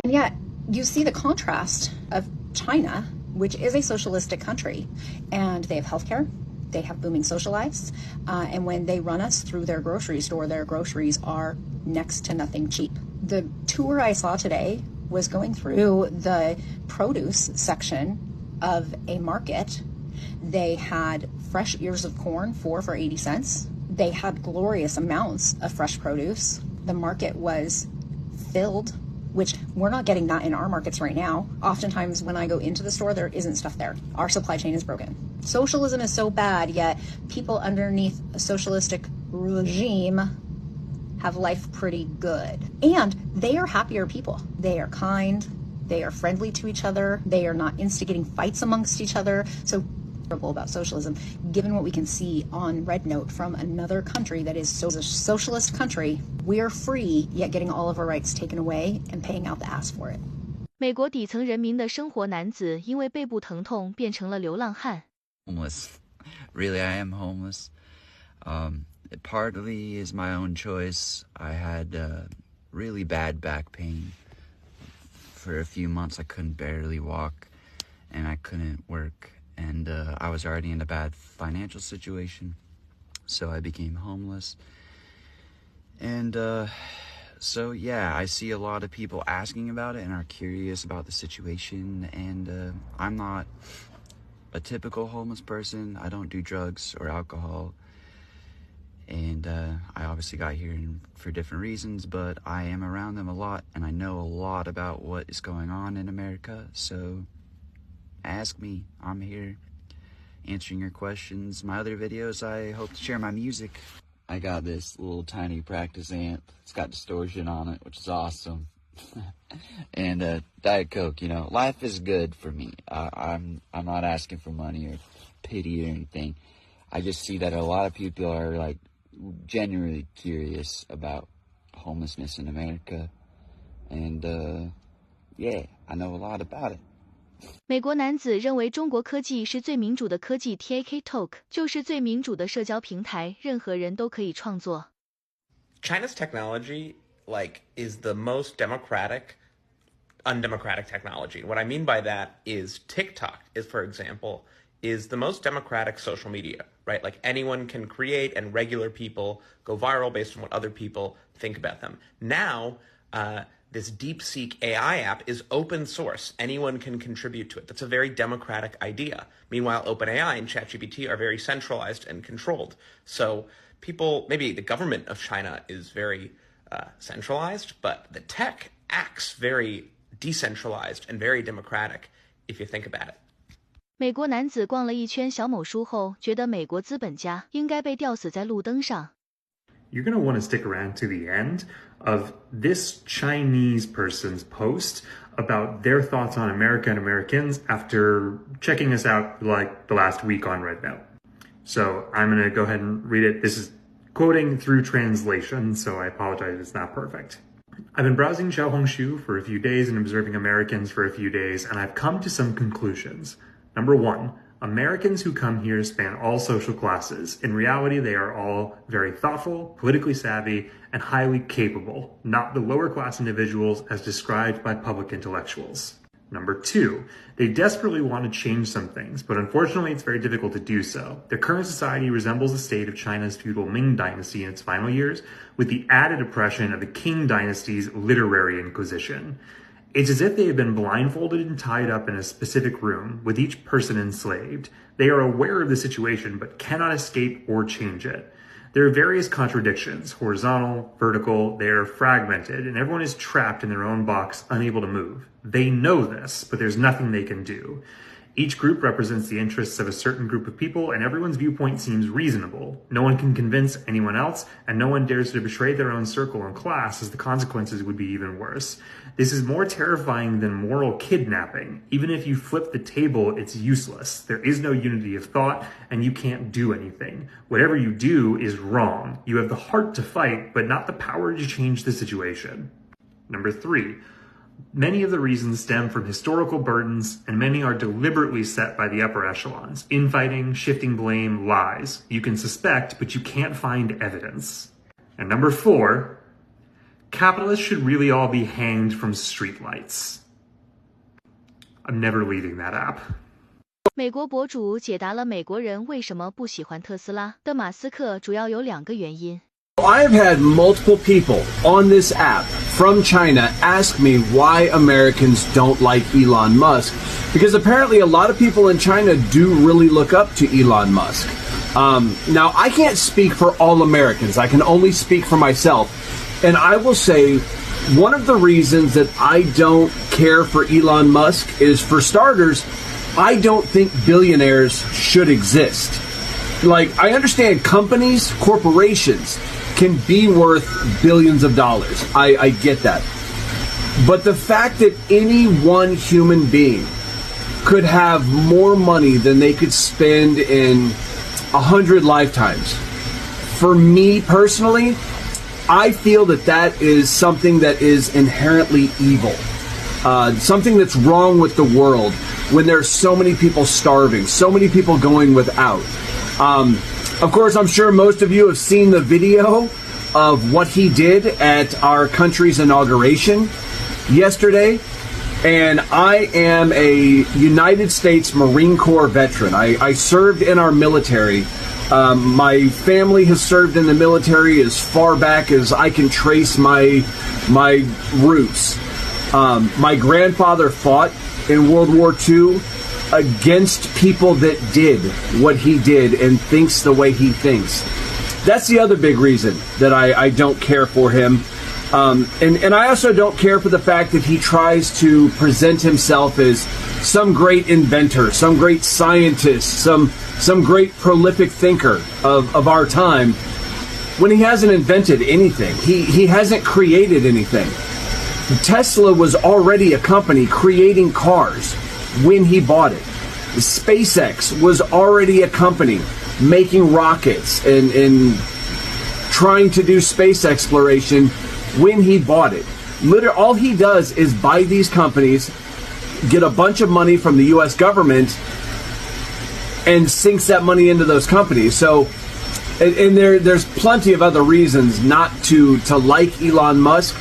And yet, you see the contrast of China, which is a socialistic country, and they have healthcare, they have booming social lives, and when they run us through their grocery store, their groceries are next to nothing cheap. The tour I saw today was going through the produce section of a market. They had fresh ears of corn, 4 for 80 cents. They had glorious amounts of fresh produce. The market was filled, which we're not getting that in our markets right now. Oftentimes when I go into the store, there isn't stuff there. Our supply chain is broken. Socialism is so bad, yet people underneath a socialistic regime have life pretty good. And they are happier people. They are kind. They are friendly to each other. They are not instigating fights amongst each other. So about socialism, given what we can see on Red Note from another country that is a socialist country, we are free, yet getting all of our rights taken away and paying out the ass for it. 美国底层人民的生活男子因为背部疼痛变成了流浪汉。Homeless. Really, I am homeless. It partly is my own choice. I had really bad back pain. For a few months, I couldn't barely walk, and I couldn't work. And I was already in a bad financial situation, so I became homeless. And so, yeah, I see a lot of people asking about it and are curious about the situation. And I'm not a typical homeless person. I don't do drugs or alcohol. And I obviously got here for different reasons, but I am around them a lot, and I know a lot about what is going on in America. So ask me. I'm here answering your questions. My other videos, I hope to share my music. I got this little tiny practice amp. It's got distortion on it, which is awesome. And Diet Coke, you know, life is good for me. I'm not asking for money or pity or anything. I just see that a lot of people are like genuinely curious about homelessness in America. And yeah, I know a lot about it. 美国男子认为中国科技是最民主的科技 ，TikTok 就是最民主的社交平台，任何人都可以创作。China's technology, is the most democratic, undemocratic technology. What I mean by that is TikTok for example, is the most democratic social media, right? Like anyone can create and regular people go viral based on what other people think about them. Now, this DeepSeek AI app is open source. Anyone can contribute to it. That's a very democratic idea. Meanwhile, OpenAI and ChatGPT are very centralized and controlled. So maybe the government of China is very centralized, but the tech acts very decentralized and very democratic if you think about it. 美国男子逛了一圈小某书后，觉得美国资本家应该被吊死在路灯上。You're going to want to stick around to the end of this Chinese person's post about their thoughts on America and Americans after checking us out like the last week on Red Note. So I'm going to go ahead and read it. This is quoting through translation, so I apologize, it's not perfect. I've been browsing Xiaohongshu for a few days and observing Americans for a few days, and I've come to some conclusions. Number one, Americans who come here span all social classes. In reality, they are all very thoughtful, politically savvy, and highly capable, not the lower class individuals as described by public intellectuals. Number two, they desperately want to change some things, but unfortunately it's very difficult to do so. Their current society resembles the state of China's feudal Ming dynasty in its final years, with the added oppression of the Qing dynasty's literary inquisition. It's as if they have been blindfolded and tied up in a specific room, with each person enslaved. They are aware of the situation, but cannot escape or change it. There are various contradictions, horizontal, vertical, they are fragmented, and everyone is trapped in their own box, unable to move. They know this, but there's nothing they can do. Each group represents the interests of a certain group of people, and everyone's viewpoint seems reasonable. No one can convince anyone else, and no one dares to betray their own circle and class, as the consequences would be even worse. This is more terrifying than moral kidnapping. Even if you flip the table, it's useless. There is no unity of thought, and you can't do anything. Whatever you do is wrong. You have the heart to fight, but not the power to change the situation. Number three, many of the reasons stem from historical burdens, and many are deliberately set by the upper echelons. Infighting, shifting blame, lies. You can suspect, but you can't find evidence. And number four, Capitalists should really all be hanged from streetlights. I'm never leaving that app. 美国博主解答了美国人为什么不喜欢特斯拉的马斯克主要有2个原因。I have had multiple people on this app from China ask me why Americans don't like Elon Musk, because apparently a lot of people in China do really look up to Elon Musk. Now, I can't speak for all Americans. I can only speak for myself. And I will say one of the reasons that I don't care for Elon Musk is, for starters, I don't think billionaires should exist. Like, I understand companies, corporations can be worth billions of dollars. I get that. But the fact that any one human being could have more money than they could spend in 100 lifetimes, for me personally, I feel that that is something that is inherently evil. Something that's wrong with the world when there's so many people starving, so many people going without. Of course, I'm sure most of you have seen the video of what he did at our country's inauguration yesterday. And I am a United States Marine Corps veteran. I served in our military. My family has served in the military as far back as I can trace my roots. My grandfather fought in World War II against people that did what he did and thinks the way he thinks. That's the other big reason that I don't care for him. And I also don't care for the fact that he tries to present himself as some great inventor, some great scientist, some great prolific thinker of our time, when he hasn't invented anything. He hasn't created anything. Tesla was already a company creating cars when he bought it. SpaceX was already a company making rockets and trying to do space exploration when he bought it. Literally, all he does is buy these companies, get a bunch of money from the U.S. government, and sinks that money into those companies. So, and there's plenty of other reasons not to like Elon Musk,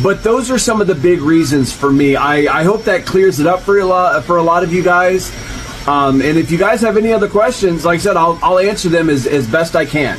but those are some of the big reasons for me. I hope that clears it up for a lot of you guys. And if you guys have any other questions, like I said, I'll answer them as best I can.